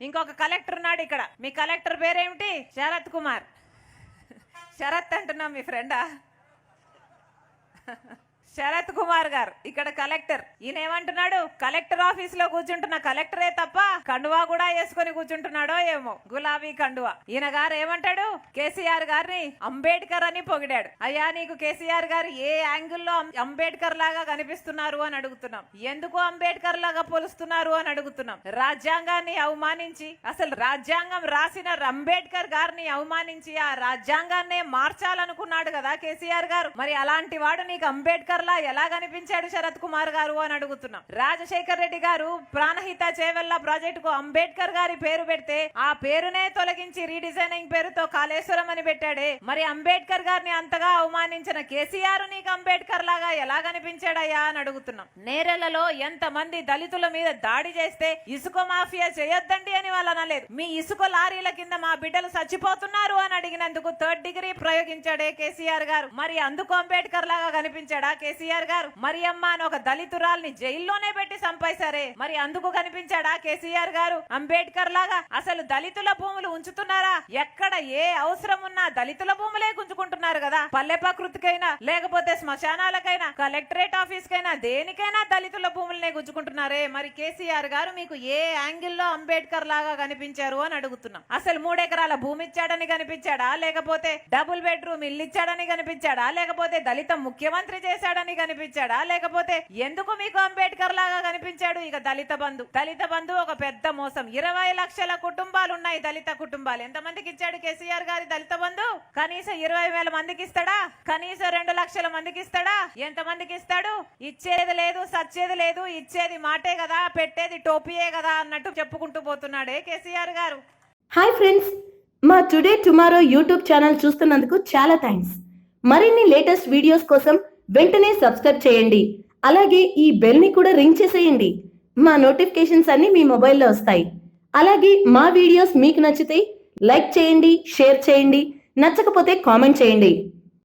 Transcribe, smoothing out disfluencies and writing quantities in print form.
ఇంకొక కలెక్టర్ ఉన్నాడు ఇక్కడ. మీ కలెక్టర్ పేరేమిటి? శరత్ కుమార్. శరత్ అంటున్నాం, మీ ఫ్రెండా? శరత్ కుమార్ గారు ఇక్కడ కలెక్టర్. ఈయన ఏమంటున్నాడు? కలెక్టర్ ఆఫీస్ లో కూర్చుంటున్న కలెక్టరే తప్ప కండువా కూడా వేసుకొని కూర్చుంటున్నాడో ఏమో, గులాబీ కండువా. ఈయన గారు ఏమంటాడు? కేసీఆర్ గారిని అంబేద్కర్ అని పొగిడాడు. అయ్యా, నీకు కేసీఆర్ గారు ఏ యాంగిల్లో అంబేద్కర్ లాగా కనిపిస్తున్నారు అని అడుగుతున్నాం. ఎందుకు అంబేద్కర్ లాగా పోలుస్తున్నారు అని అడుగుతున్నాం. రాజ్యాంగాన్ని అవమానించి, అసలు రాజ్యాంగం రాసిన అంబేద్కర్ గారిని అవమానించి ఆ రాజ్యాంగాన్నే మార్చాలనుకున్నాడు కదా కేసీఆర్ గారు. మరి అలాంటి వాడు నీకు అంబేద్కర్ ఎలా కనిపించాడు శరత్ కుమార్ గారు అని అడుగుతున్నాం. రాజశేఖర్ రెడ్డి గారు ప్రాణహిత చేవెళ్ల ప్రాజెక్టుకు అంబేద్కర్ గారి పేరు పెడితే ఆ పేరునే తొలగించి రీడిజైనింగ్ పేరుతో కాళేశ్వరం అని పెట్టాడే. మరి అంబేద్కర్ గారిని అంతగా అవమానించిన కేసీఆర్ నీకు అంబేద్కర్ లాగా ఎలా కనిపించాడయ్యా అని అడుగుతున్నాం. నేరెళ్లలో ఎంతమంది దళితుల మీద దాడి చేస్తే ఇసుక మాఫియా చేయొద్దండి అని వాళ్ళు అనలేదు. మీ ఇసుక లారీల కింద మా బిడ్డలు చచ్చిపోతున్నారు అని అడిగినందుకు 3rd డిగ్రీ ప్రయోగించాడే కేసీఆర్ గారు. మరి అందుకు అంబేద్కర్ లాగా కనిపించాడా కేసీఆర్ గారు? మరి అమ్మ అని ఒక దళితురాల్ని జైల్లోనే పెట్టి చంపేశారే, మరి అందుకు కనిపించాడా కేసీఆర్ గారు అంబేద్కర్ లాగా? అసలు దళితుల భూములు ఉంచుతున్నారా? ఎక్కడ ఏ అవసరం ఉన్నా దళితుల భూములే గుంజుకుంటున్నారు కదా. పల్లె ప్రకృతికైనా లేకపోతే శ్మశానాలకైనా కలెక్టరేట్ ఆఫీస్ కైనా దేనికైనా దళితుల భూములనే గుంజుకుంటున్నారే. మరి కేసీఆర్ గారు మీకు ఏ యాంగిల్లో అంబేద్కర్ లాగా కనిపించారు అని అడుగుతున్నాం. అసలు 3 ఎకరాల భూమి ఇచ్చాడని కనిపించాడా, లేకపోతే డబుల్ బెడ్రూమ్ ఇల్లు ఇచ్చాడని కనిపించాడా, లేకపోతే దళిత ముఖ్యమంత్రి చేశాడని కనిపించాడా, లేకపోతే ఎందుకు మీకు అంబేద్కర్ లాగా కనిపించాడు? ఇక దళిత బంధు ఒక పెద్ద మోసం. 20 లక్షల కుటుంబాలు ఉన్నాయి దళిత కుటుంబాలు. ఎంతమందికి ఇచ్చాడు కేసీఆర్ గారి దళిత బంధు? కనీసం 20,000 మందికి ఇస్తాడా? కనీసం 2 లక్షల మందికి ఇస్తాడా? ఎంతమందికి ఇస్తాడు? ఇచ్చేది లేదు, సచ్చేది లేదు. ఇచ్చేది మాటే కదా, పెట్టేది టోపీయే కదా అన్నట్టు చెప్పుకుంటూ పోతున్నాడే కేసీఆర్ గారు. హాయ్ ఫ్రెండ్స్, మా టుడే టుమారో యూట్యూబ్ ఛానల్ చూస్తున్నందుకు చాలా థ్యాంక్స్. మరిన్ని లేటెస్ట్ వీడియోస్ కోసం వెంటనే సబ్స్క్రైబ్ చేయండి. అలాగే ఈ బెల్ ని కూడా రింగ్ చేసేయండి. మా నోటిఫికేషన్స్ అన్ని మీ మొబైల్లో వస్తాయి. అలాగే మా వీడియోస్ మీకు నచ్చితే లైక్ చేయండి, షేర్ చేయండి, నచ్చకపోతే కామెంట్ చేయండి.